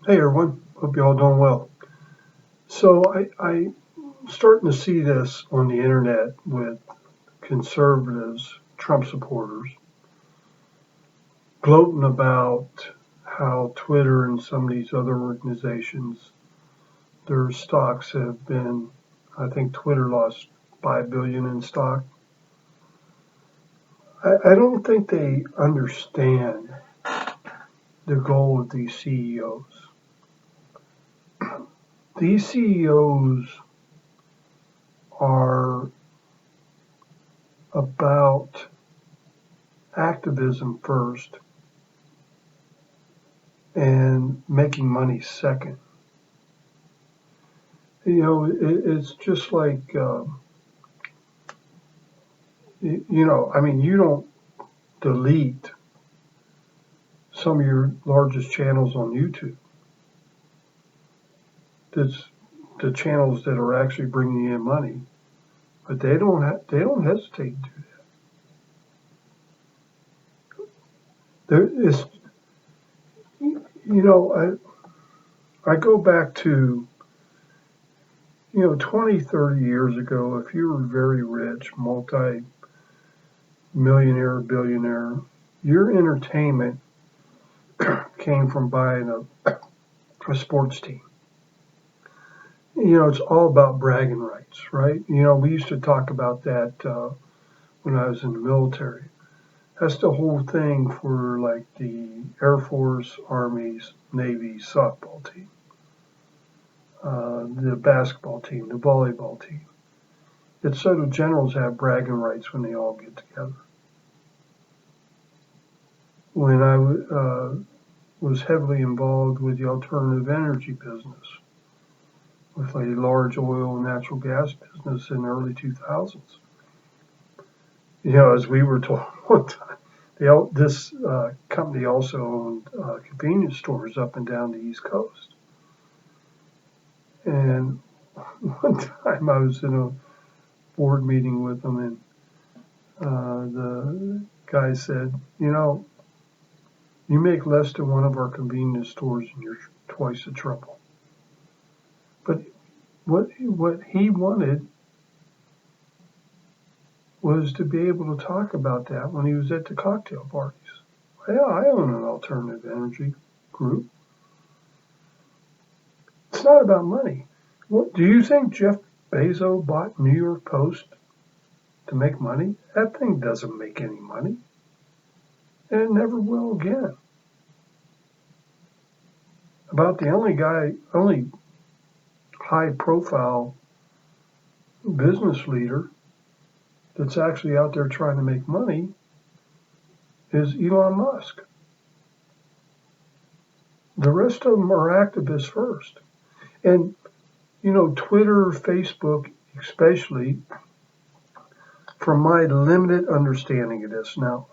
Hey everyone, hope you all doing well. So I'm starting to see this on the internet with conservatives, Trump supporters, gloating about how Twitter and some of these other organizations, their stocks have been, I think Twitter lost 5 billion in stock. I don't think they understand the goal of these CEOs. These CEOs are about activism first and making money second. It's just like, you don't delete some of your largest channels on YouTube. That's the channels that are actually bringing in money, but they don't hesitate to do that. I go back to 20, 30 years ago. If you were very rich, multi-millionaire, billionaire, your entertainment came from buying a sports team. It's all about bragging rights, right? We used to talk about that when I was in the military. That's the whole thing for like the Air Force, Army's, Navy softball team, the basketball team, the volleyball team. It's so the generals have bragging rights when they all get together. When I was heavily involved with the alternative energy business, with a large oil and natural gas business in the early 2000s. As we were told one time, this company also owned convenience stores up and down the East Coast. And one time I was in a board meeting with them, and the guy said, you make less than one of our convenience stores and you're twice the trouble. But what he wanted was to be able to talk about that when he was at the cocktail parties. Yeah, I own an alternative energy group. It's not about money. Do you think Jeff Bezos bought New York Post to make money? That thing doesn't make any money, and it never will again. About the only high-profile business leader that's actually out there trying to make money is Elon Musk. The rest of them are activists first. And, Twitter, Facebook, especially, from my limited understanding of this, now,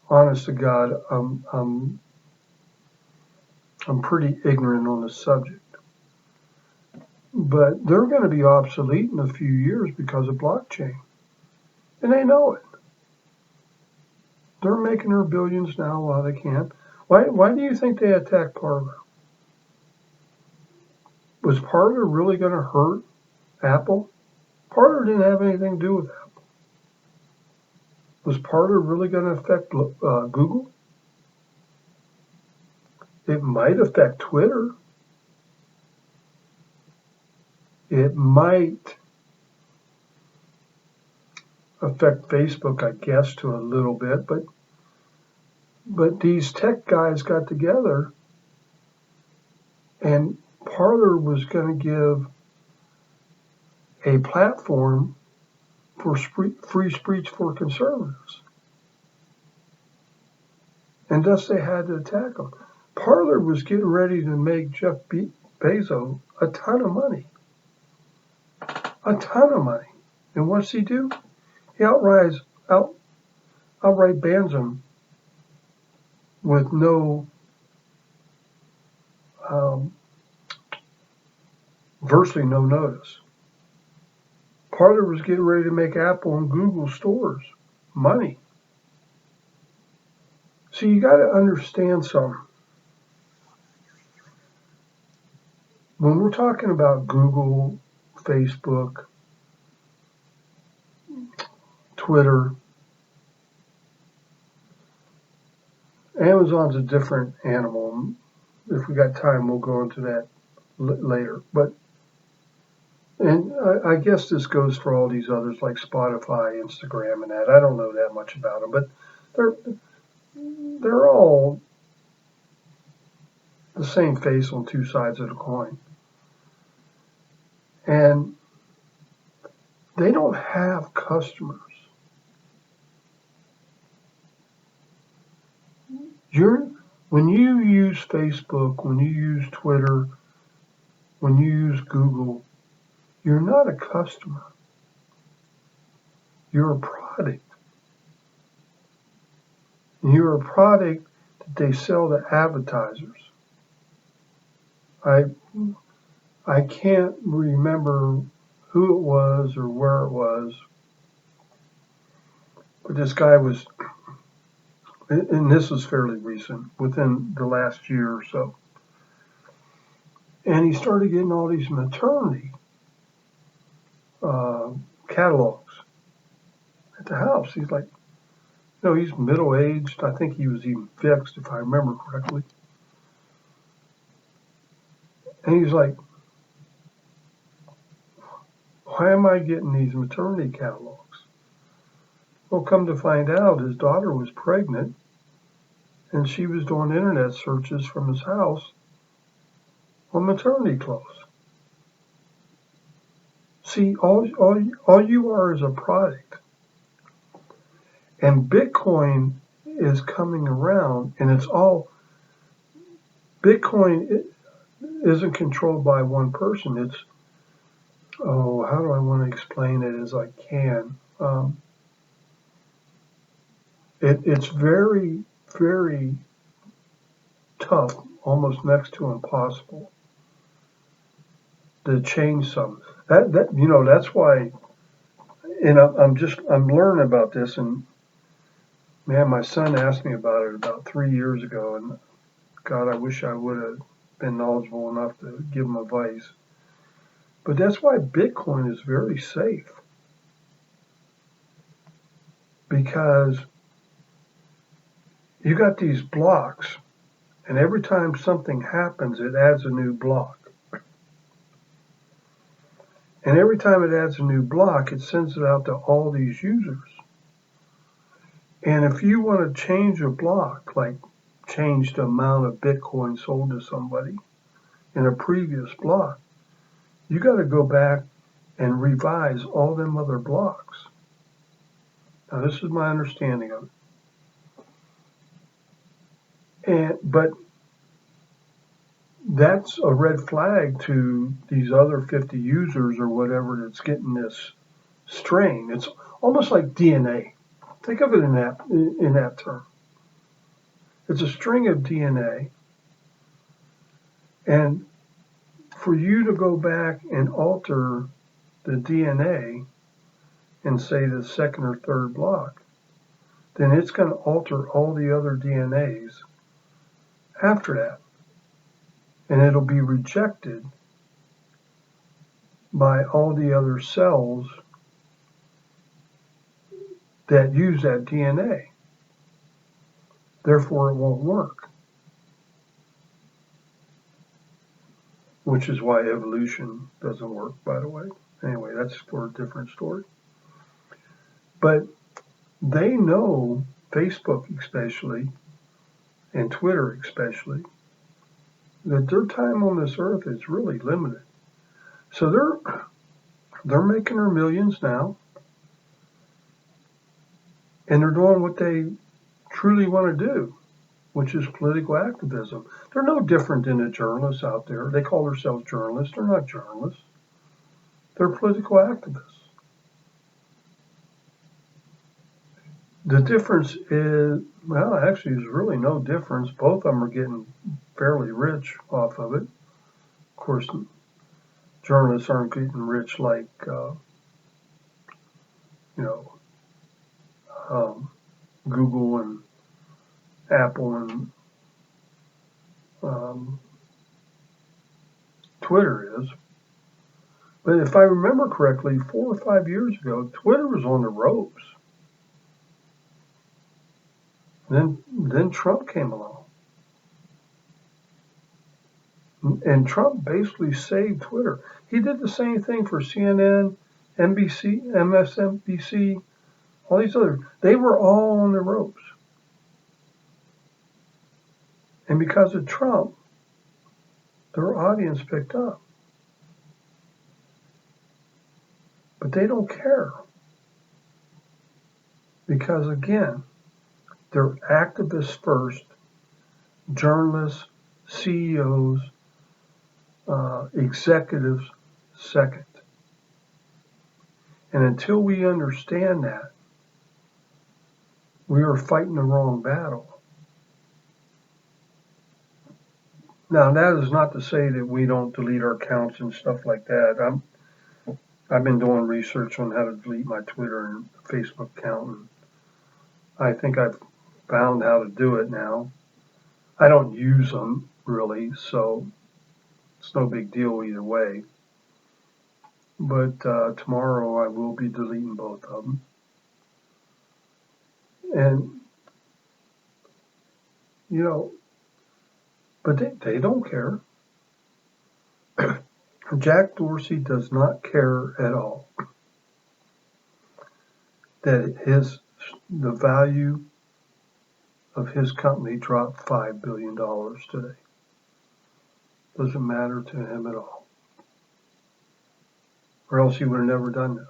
honest to God, I'm pretty ignorant on the subject. But they're going to be obsolete in a few years because of blockchain. And they know it. They're making their billions now while they can. Why do you think they attacked Parler? Was Parler really going to hurt Apple? Parler didn't have anything to do with Apple. Was Parler really going to affect Google? It might affect Twitter. It might affect Facebook, I guess, to a little bit, but these tech guys got together, and Parler was going to give a platform for free speech for conservatives, and thus they had to attack them. Parler was getting ready to make Jeff Bezos a ton of money. And what's he do? He outright bans them with virtually no notice. Parler was getting ready to make Apple and Google stores money. So you got to understand something. when we're talking about Google, Facebook, Twitter, Amazon's a different animal. If we got time, we'll go into that later. And I guess this goes for all these others like Spotify, Instagram, and that. I don't know that much about them, but they're all the same face on two sides of the coin. And they don't have customers. When you use Facebook, when you use Twitter, when you use Google, you're not a customer. You're a product. You're a product that they sell to advertisers. I can't remember who it was or where it was, but this guy was, and this was fairly recent, within the last year or so, and he started getting all these maternity catalogs at the house. He's like, he's middle-aged. I think he was even fixed, if I remember correctly. And he's like, why am I getting these maternity catalogs? Well, come to find out, his daughter was pregnant, and she was doing internet searches from his house on maternity clothes. See, all you are is a product. And Bitcoin is coming around, and it's all, Bitcoin isn't controlled by one person. It's, how do I want to explain it as I can? It's very, very tough, almost next to impossible, to change something. That's why, and I'm learning about this, and man, my son asked me about it about 3 years ago, and God, I wish I would have been knowledgeable enough to give him advice. But that's why Bitcoin is very safe, because you got these blocks, and every time something happens, it adds a new block. And every time it adds a new block, it sends it out to all these users. And if you want to change a block, like change the amount of Bitcoin sold to somebody in a previous block, you got to go back and revise all them other blocks. Now, this is my understanding of it. But that's a red flag to these other 50 users or whatever that's getting this strain. It's almost like DNA. Think of it in that term. It's a string of DNA, and for you to go back and alter the DNA in, say, the second or third block, then it's going to alter all the other DNAs after that, and it'll be rejected by all the other cells that use that DNA. Therefore, it won't work, which is why evolution doesn't work, by the way. Anyway, that's for a different story. But they know, Facebook especially, and Twitter especially, that their time on this earth is really limited. So they're making their millions now, and they're doing what they truly want to do, which is political activism. They're no different than the journalists out there. They call themselves journalists. They're not journalists. They're political activists. The difference is, well, actually, there's really no difference. Both of them are getting fairly rich off of it. Of course, journalists aren't getting rich like, Google and Apple and Twitter is. But if I remember correctly, 4 or 5 years ago, Twitter was on the ropes. Then Trump came along. And Trump basically saved Twitter. He did the same thing for CNN, NBC, MSNBC, all these others. They were all on the ropes. And because of Trump, their audience picked up. But they don't care. Because again, they're activists first, journalists, CEOs, executives second. And until we understand that, we are fighting the wrong battle. Now, that is not to say that we don't delete our accounts and stuff like that. I've been doing research on how to delete my Twitter and Facebook account, and I think I've found how to do it now. I don't use them really, so it's no big deal either way. But tomorrow I will be deleting both of them. And, you know, but they don't care. Jack Dorsey does not care at all that the value of his company dropped $5 billion today. Doesn't matter to him at all. Or else he would have never done this.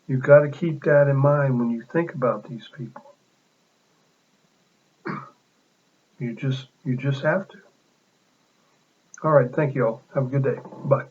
You've got to keep that in mind when you think about these people. You just have to. All right, thank you all. Have a good day. Bye.